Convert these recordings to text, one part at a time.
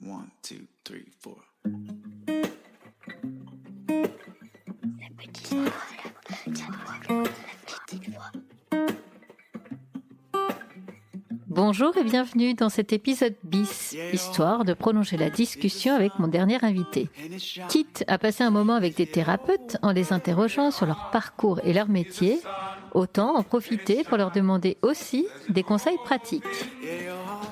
One, two, three, four. Bonjour et bienvenue dans cet épisode bis, histoire de prolonger la discussion avec mon dernier invité. Quitte à passer un moment avec des thérapeutes en les interrogeant sur leur parcours et leur métier, autant en profiter pour leur demander aussi des conseils pratiques.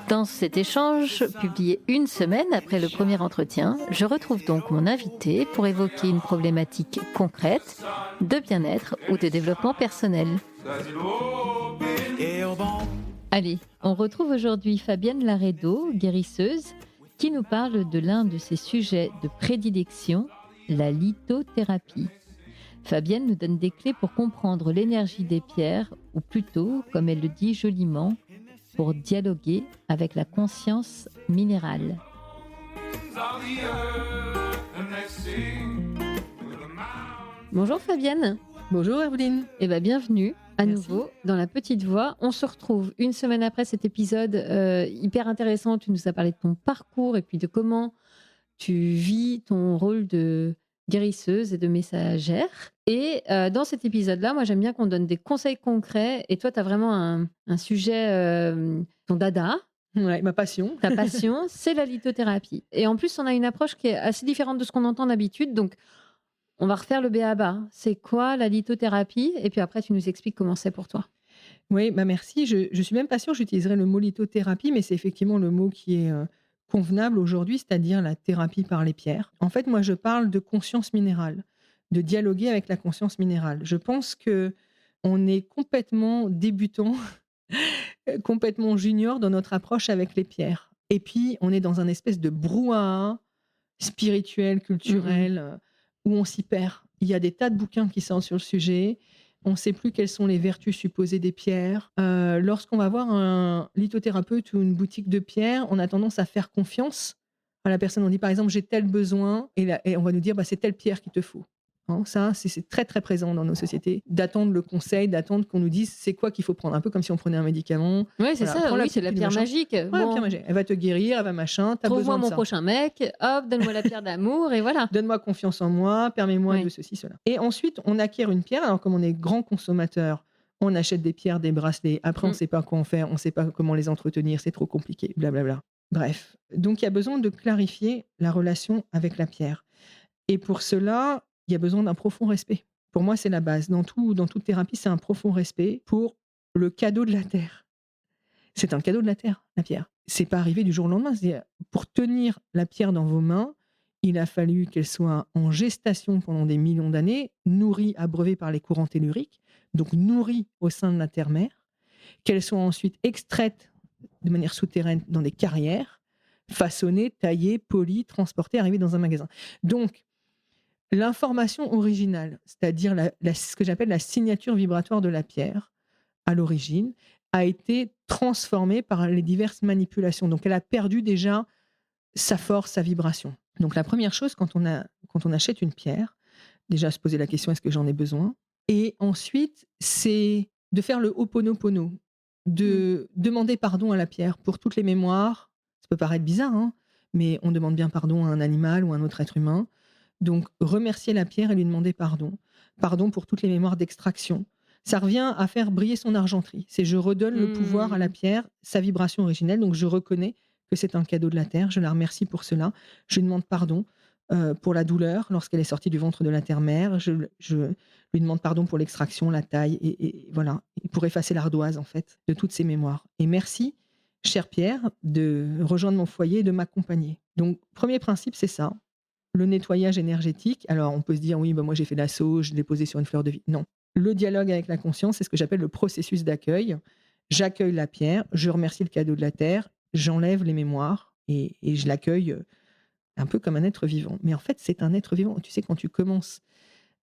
Dans cet échange, publié une semaine après le premier entretien, je retrouve donc mon invité pour évoquer une problématique concrète de bien-être ou de développement personnel. Allez, on retrouve aujourd'hui Fabienne Laredo, guérisseuse, qui nous parle de l'un de ses sujets de prédilection, la lithothérapie. Fabienne nous donne des clés pour comprendre l'énergie des pierres, ou plutôt, comme elle le dit joliment, pour dialoguer avec la conscience minérale. Bonjour Fabienne. Bonjour Evelyne. Eh bien, bienvenue à Merci. nouveau dans La Petite Voix. On se retrouve une semaine après cet épisode hyper intéressant. Tu nous as parlé de ton parcours et puis de comment tu vis ton rôle de guérisseuse et de messagère. Et dans cet épisode-là, moi j'aime bien qu'on donne des conseils concrets. Et toi, tu as vraiment un sujet, ton dada, Ouais, ma passion. ta passion, c'est la lithothérapie. Et en plus, on a une approche qui est assez différente de ce qu'on entend d'habitude. Donc, on va refaire le b.a.-ba. C'est quoi la lithothérapie? Et puis après, tu nous expliques comment c'est pour toi. Oui, merci. Je suis même pas sûre que j'utiliserai le mot lithothérapie, mais c'est effectivement le mot qui est convenable aujourd'hui, c'est-à-dire la thérapie par les pierres. En fait, moi, je parle de conscience minérale, de dialoguer avec la conscience minérale. Je pense que on est complètement débutant, complètement junior dans notre approche avec les pierres. Et puis, on est dans un espèce de brouhaha spirituel, culturel, où on s'y perd. Il y a des tas de bouquins qui sortent sur le sujet. On ne sait plus quelles sont les vertus supposées des pierres. Lorsqu'on va voir un lithothérapeute ou une boutique de pierres, on a tendance à faire confiance à la personne. On dit par exemple, j'ai tel besoin, et on va nous dire, c'est telle pierre qu'il te faut. Hein, ça, c'est très très présent dans nos sociétés, d'attendre le conseil, d'attendre qu'on nous dise c'est quoi qu'il faut prendre, un peu comme si on prenait un médicament. Oui, c'est Voilà, ça. prends Oui, la c'est la petite pierre machin. magique. Ouais, la pierre magique. Elle va te guérir, elle va machin, t'as besoin Trouve-moi de mon ça. prochain mec. Hop, donne-moi la pierre d'amour et voilà. Donne-moi confiance en moi, permets-moi Oui. de ceci, cela. Et ensuite, on acquiert une pierre. Alors, comme on est grand consommateur, on achète des pierres, des bracelets. Après, on ne sait pas quoi en faire, on ne sait pas comment les entretenir, c'est trop compliqué, blablabla. Bref. Donc, il y a besoin de clarifier la relation avec la pierre. Et pour cela, il y a besoin d'un profond respect. Pour moi, c'est la base. Dans toute thérapie, c'est un profond respect pour le cadeau de la terre. C'est un cadeau de la terre, la pierre. C'est pas arrivé du jour au lendemain. C'est-à-dire, pour tenir la pierre dans vos mains, il a fallu qu'elle soit en gestation pendant des millions d'années, nourrie, abreuvée par les courants telluriques, donc nourrie au sein de la terre-mère, qu'elle soit ensuite extraite de manière souterraine dans des carrières, façonnée, taillée, polie, transportée, arrivée dans un magasin. Donc, l'information originale, c'est-à-dire ce que j'appelle la signature vibratoire de la pierre, à l'origine, a été transformée par les diverses manipulations. Donc, elle a perdu déjà sa force, sa vibration. Donc, la première chose, quand on achète une pierre, déjà se poser la question, est-ce que j'en ai besoin? Et ensuite, c'est de faire le Ho'oponopono, de demander pardon à la pierre pour toutes les mémoires. Ça peut paraître bizarre, hein, mais on demande bien pardon à un animal ou à un autre être humain. Donc, remercier la pierre et lui demander pardon. Pardon pour toutes les mémoires d'extraction. Ça revient à faire briller son argenterie. C'est je redonne le pouvoir à la pierre, sa vibration originelle. Donc, je reconnais que c'est un cadeau de la terre. Je la remercie pour cela. Je lui demande pardon pour la douleur lorsqu'elle est sortie du ventre de la terre-mère. Je lui demande pardon pour l'extraction, la taille, et voilà, et pour effacer l'ardoise, en fait, de toutes ces mémoires. Et merci, chère Pierre, de rejoindre mon foyer et de m'accompagner. Donc, premier principe, c'est ça. Le nettoyage énergétique. Alors, on peut se dire, oui, moi j'ai fait la sauge, je l'ai posé sur une fleur de vie. Non. Le dialogue avec la conscience, c'est ce que j'appelle le processus d'accueil. J'accueille la pierre, je remercie le cadeau de la terre, j'enlève les mémoires et je l'accueille un peu comme un être vivant. Mais en fait, c'est un être vivant. Tu sais, quand tu commences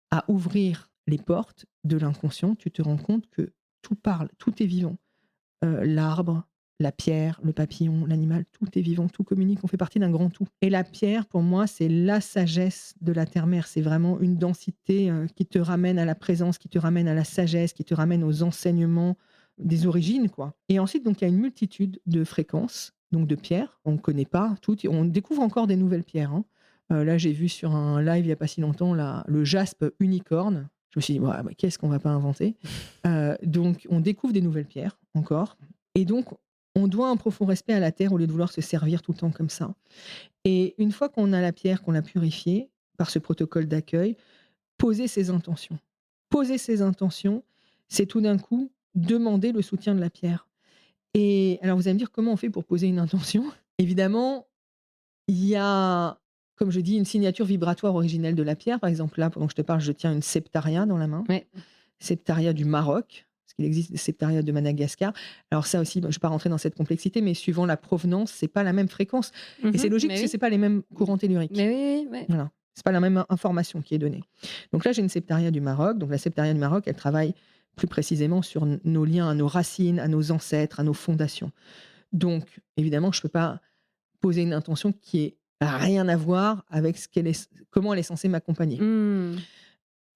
à ouvrir les portes de l'inconscient, tu te rends compte que tout parle, tout est vivant. L'arbre, la pierre, le papillon, l'animal, tout est vivant, tout communique, on fait partie d'un grand tout. Et la pierre, pour moi, c'est la sagesse de la terre-mère. C'est vraiment une densité qui te ramène à la présence, qui te ramène à la sagesse, qui te ramène aux enseignements des origines, quoi. Et ensuite, donc, il y a une multitude de fréquences, donc de pierres. On ne connaît pas toutes. On découvre encore des nouvelles pierres. Hein. Là, j'ai vu sur un live il n'y a pas si longtemps le jaspe unicorne. Je me suis dit, ouais, bah, qu'est-ce qu'on ne va pas inventer? Donc, on découvre des nouvelles pierres encore. Et donc, on doit un profond respect à la terre au lieu de vouloir se servir tout le temps comme ça. Et une fois qu'on a la pierre, qu'on l'a purifiée par ce protocole d'accueil, poser ses intentions. Poser ses intentions, c'est tout d'un coup demander le soutien de la pierre. Et alors, vous allez me dire comment on fait pour poser une intention? Évidemment, il y a, comme je dis, une signature vibratoire originelle de la pierre. Par exemple, là, pendant que je te parle, je tiens une septaria dans la main. Ouais. Septaria du Maroc, parce qu'il existe des septarias de Madagascar. Alors ça aussi, je ne vais pas rentrer dans cette complexité, mais suivant la provenance, c'est pas la même fréquence. Et c'est logique parce que c'est pas les mêmes courants telluriques. Mais oui. Voilà. C'est pas la même information qui est donnée. Donc là, j'ai une septaria du Maroc. Donc la septaria du Maroc, elle travaille plus précisément sur nos liens à nos racines, à nos ancêtres, à nos fondations. Donc, évidemment, je ne peux pas poser une intention qui n'a rien à voir avec comment elle est censée m'accompagner.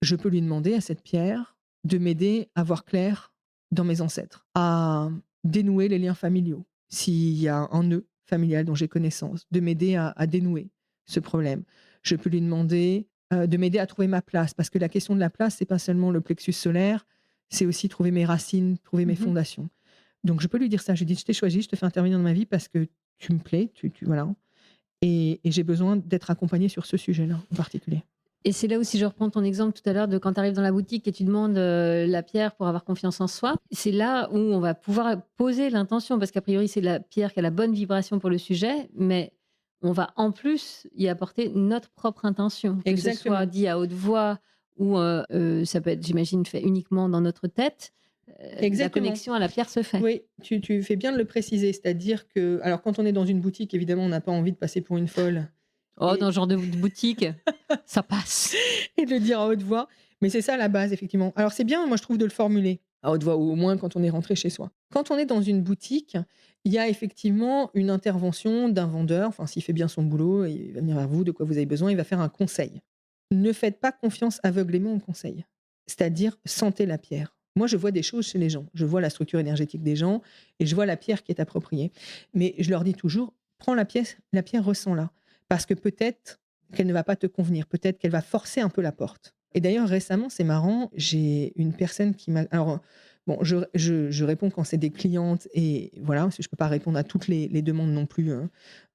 Je peux lui demander à cette pierre de m'aider à voir clair dans mes ancêtres, à dénouer les liens familiaux. S'il y a un nœud familial dont j'ai connaissance, de m'aider à dénouer ce problème. Je peux lui demander de m'aider à trouver ma place, parce que la question de la place, c'est pas seulement le plexus solaire, c'est aussi trouver mes racines, trouver mes fondations. Donc je peux lui dire ça, je lui dis, je t'ai choisi, je te fais intervenir dans ma vie parce que tu me plais, voilà. Et j'ai besoin d'être accompagnée sur ce sujet-là en particulier. Et c'est là où, si je reprends ton exemple tout à l'heure de quand tu arrives dans la boutique et tu demandes la pierre pour avoir confiance en soi, c'est là où on va pouvoir poser l'intention, parce qu'a priori, c'est la pierre qui a la bonne vibration pour le sujet, mais on va en plus y apporter notre propre intention. Que ce soit dit à haute voix ou ça peut être, j'imagine, fait uniquement dans notre tête. La connexion à la pierre se fait. Oui, tu fais bien de le préciser. C'est-à-dire que, alors quand on est dans une boutique, évidemment, on n'a pas envie de passer pour une folle. Dans ce genre de boutique, ça passe. Et de le dire à haute voix. Mais c'est ça la base, effectivement. Alors c'est bien, moi je trouve, de le formuler à haute voix, ou au moins quand on est rentré chez soi. Quand on est dans une boutique, il y a effectivement une intervention d'un vendeur. Enfin, s'il fait bien son boulot, il va venir vers vous, de quoi vous avez besoin, il va faire un conseil. Ne faites pas confiance aveuglément au conseil. C'est-à-dire, sentez la pierre. Moi, je vois des choses chez les gens. Je vois la structure énergétique des gens et je vois la pierre qui est appropriée. Mais je leur dis toujours, prends la pierre ressens-la. Parce que peut-être qu'elle ne va pas te convenir. Peut-être qu'elle va forcer un peu la porte. Et d'ailleurs, récemment, c'est marrant, j'ai une personne qui m'a... Alors, bon, je réponds quand c'est des clientes et voilà, parce que je ne peux pas répondre à toutes les demandes non plus,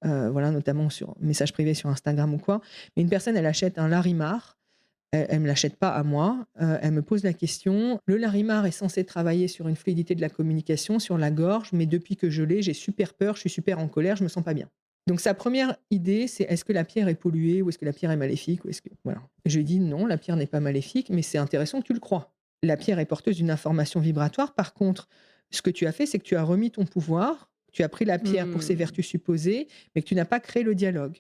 voilà, notamment sur messages privés sur Instagram ou quoi. Mais une personne, elle achète un Larimar. Elle ne me l'achète pas à moi. Elle me pose la question. Le Larimar est censé travailler sur une fluidité de la communication, sur la gorge, mais depuis que je l'ai, j'ai super peur, je suis super en colère, je me sens pas bien. Donc sa première idée, c'est est-ce que la pierre est polluée ou est-ce que la pierre est maléfique ou est-ce que... Voilà. Je lui dis non, la pierre n'est pas maléfique, mais c'est intéressant que tu le crois. La pierre est porteuse d'une information vibratoire. Par contre, ce que tu as fait, c'est que tu as remis ton pouvoir, tu as pris la pierre pour ses vertus supposées, mais que tu n'as pas créé le dialogue.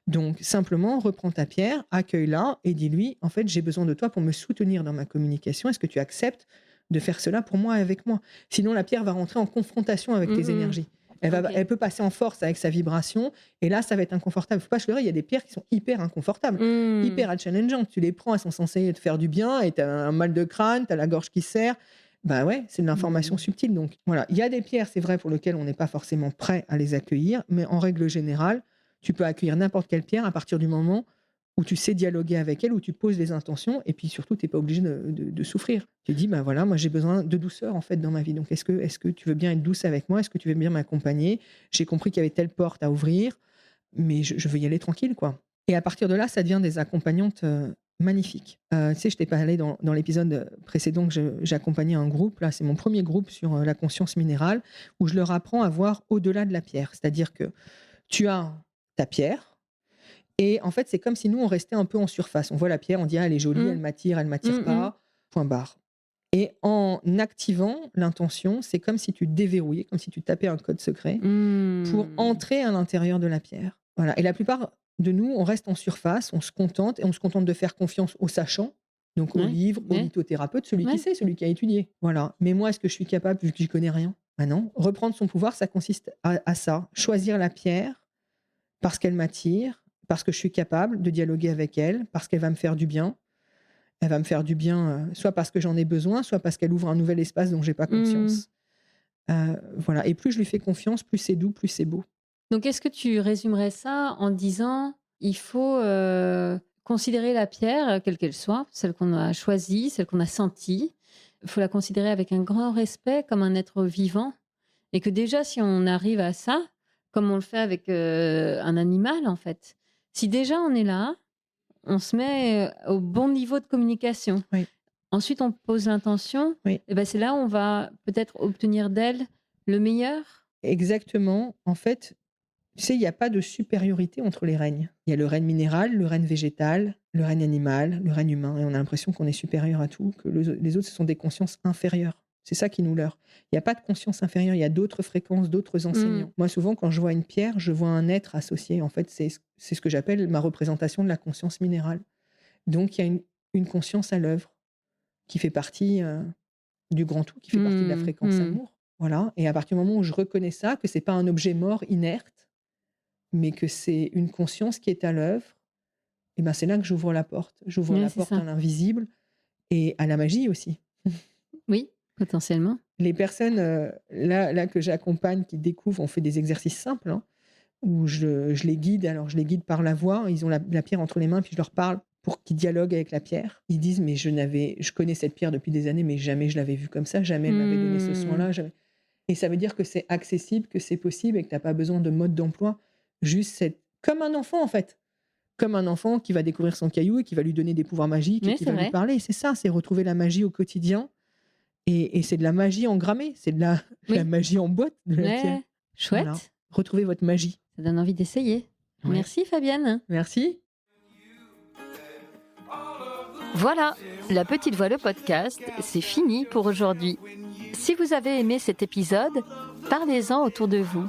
Donc, simplement, reprends ta pierre, accueille-la et dis-lui, en fait, j'ai besoin de toi pour me soutenir dans ma communication. Est-ce que tu acceptes de faire cela pour moi et avec moi? Sinon, la pierre va rentrer en confrontation avec tes énergies. Elle peut passer en force avec sa vibration et là, ça va être inconfortable. Faut pas se leurrer, il y a des pierres qui sont hyper inconfortables, hyper challengeantes. Tu les prends, elles sont censées te faire du bien et tu as un mal de crâne, tu as la gorge qui serre. Bah ouais, c'est de l'information subtile. Donc, voilà. Il y a des pierres, c'est vrai, pour lesquelles on n'est pas forcément prêt à les accueillir, mais en règle générale, tu peux accueillir n'importe quelle pierre à partir du moment où tu sais dialoguer avec elle, où tu poses des intentions, et puis surtout, tu n'es pas obligé de souffrir. Tu dis, ben voilà, moi j'ai besoin de douceur en fait dans ma vie. Donc est-ce que tu veux bien être douce avec moi? Est-ce que tu veux bien m'accompagner? J'ai compris qu'il y avait telle porte à ouvrir, mais je veux y aller tranquille, quoi. Et à partir de là, ça devient des accompagnantes magnifiques. Tu sais, je t'ai parlé dans l'épisode précédent que j'accompagnais un groupe. Là, c'est mon premier groupe sur la conscience minérale, où je leur apprends à voir au-delà de la pierre. C'est-à-dire que tu as ta pierre, et en fait, c'est comme si nous, on restait un peu en surface. On voit la pierre, on dit, ah, elle est jolie, elle m'attire pas, point barre. Et en activant l'intention, c'est comme si tu déverrouillais, comme si tu tapais un code secret pour entrer à l'intérieur de la pierre. Voilà. Et la plupart de nous, on reste en surface, on se contente, et on se contente de faire confiance au sachant, donc au livre, au lithothérapeute, celui qui sait, celui qui a étudié. Voilà. Mais moi, est-ce que je suis capable, vu que j'y connais rien? Ah non. Reprendre son pouvoir, ça consiste à ça. Choisir la pierre parce qu'elle m'attire, parce que je suis capable de dialoguer avec elle, parce qu'elle va me faire du bien. Elle va me faire du bien, soit parce que j'en ai besoin, soit parce qu'elle ouvre un nouvel espace dont je n'ai pas conscience. Voilà. Et plus je lui fais confiance, plus c'est doux, plus c'est beau. Donc, est-ce que tu résumerais ça en disant il faut considérer la pierre, quelle qu'elle soit, celle qu'on a choisie, celle qu'on a sentie, il faut la considérer avec un grand respect comme un être vivant et que déjà, si on arrive à ça, comme on le fait avec un animal, en fait, si déjà on est là, on se met au bon niveau de communication. Oui. Ensuite, on pose l'intention. Oui. Et ben, c'est là où on va peut-être obtenir d'elle le meilleur. Exactement. En fait, tu sais, il n'y a pas de supériorité entre les règnes. Il y a le règne minéral, le règne végétal, le règne animal, le règne humain. Et on a l'impression qu'on est supérieur à tout, que les autres, ce sont des consciences inférieures. C'est ça qui nous leurre. Il n'y a pas de conscience inférieure, il y a d'autres fréquences, d'autres enseignants. Moi, souvent, quand je vois une pierre, je vois un être associé. En fait, c'est ce que j'appelle ma représentation de la conscience minérale. Donc, il y a une conscience à l'œuvre qui fait partie du grand tout, qui fait partie de la fréquence amour. Voilà. Et à partir du moment où je reconnais ça, que c'est pas un objet mort, inerte, mais que c'est une conscience qui est à l'œuvre, et ben c'est là que j'ouvre la porte. J'ouvre la porte à l'invisible et à la magie aussi. Oui, potentiellement. Les personnes là que j'accompagne, qui découvrent, on fait des exercices simples, hein, où je les guide. Alors, je les guide par la voix. Ils ont la pierre entre les mains, puis je leur parle pour qu'ils dialoguent avec la pierre. Ils disent, mais je connais cette pierre depuis des années, mais jamais je l'avais vue comme ça, jamais elle m'avait donné ce soin-là. Jamais. Et ça veut dire que c'est accessible, que c'est possible et que tu n'as pas besoin de mode d'emploi. Juste, c'est comme un enfant, en fait. Comme un enfant qui va découvrir son caillou et qui va lui donner des pouvoirs magiques et qui va lui parler. C'est ça, c'est retrouver la magie au quotidien. Et c'est de la magie engrammée, c'est de la magie en boîte de la pierre. Chouette. Voilà. Retrouvez votre magie. Ça donne envie d'essayer. Ouais. Merci Fabienne. Merci. Voilà, La Petite Voix, le podcast, c'est fini pour aujourd'hui. Si vous avez aimé cet épisode, parlez-en autour de vous.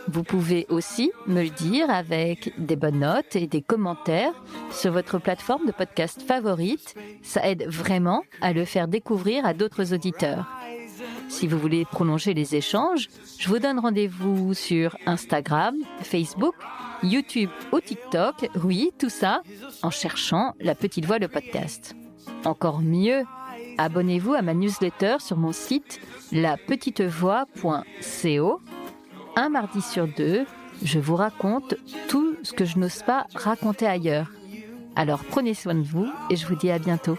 Vous pouvez aussi me le dire avec des bonnes notes et des commentaires sur votre plateforme de podcast favorite. Ça aide vraiment à le faire découvrir à d'autres auditeurs. Si vous voulez prolonger les échanges, je vous donne rendez-vous sur Instagram, Facebook, YouTube ou TikTok. Oui, tout ça en cherchant La Petite Voix, le podcast. Encore mieux, abonnez-vous à ma newsletter sur mon site lapetitevoix.co. Un mardi sur 2, je vous raconte tout ce que je n'ose pas raconter ailleurs. Alors prenez soin de vous et je vous dis à bientôt.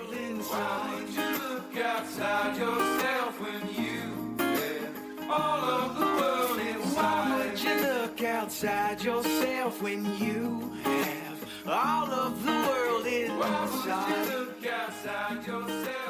Outside yourself when you have all of the world inside. Why would you look outside yourself?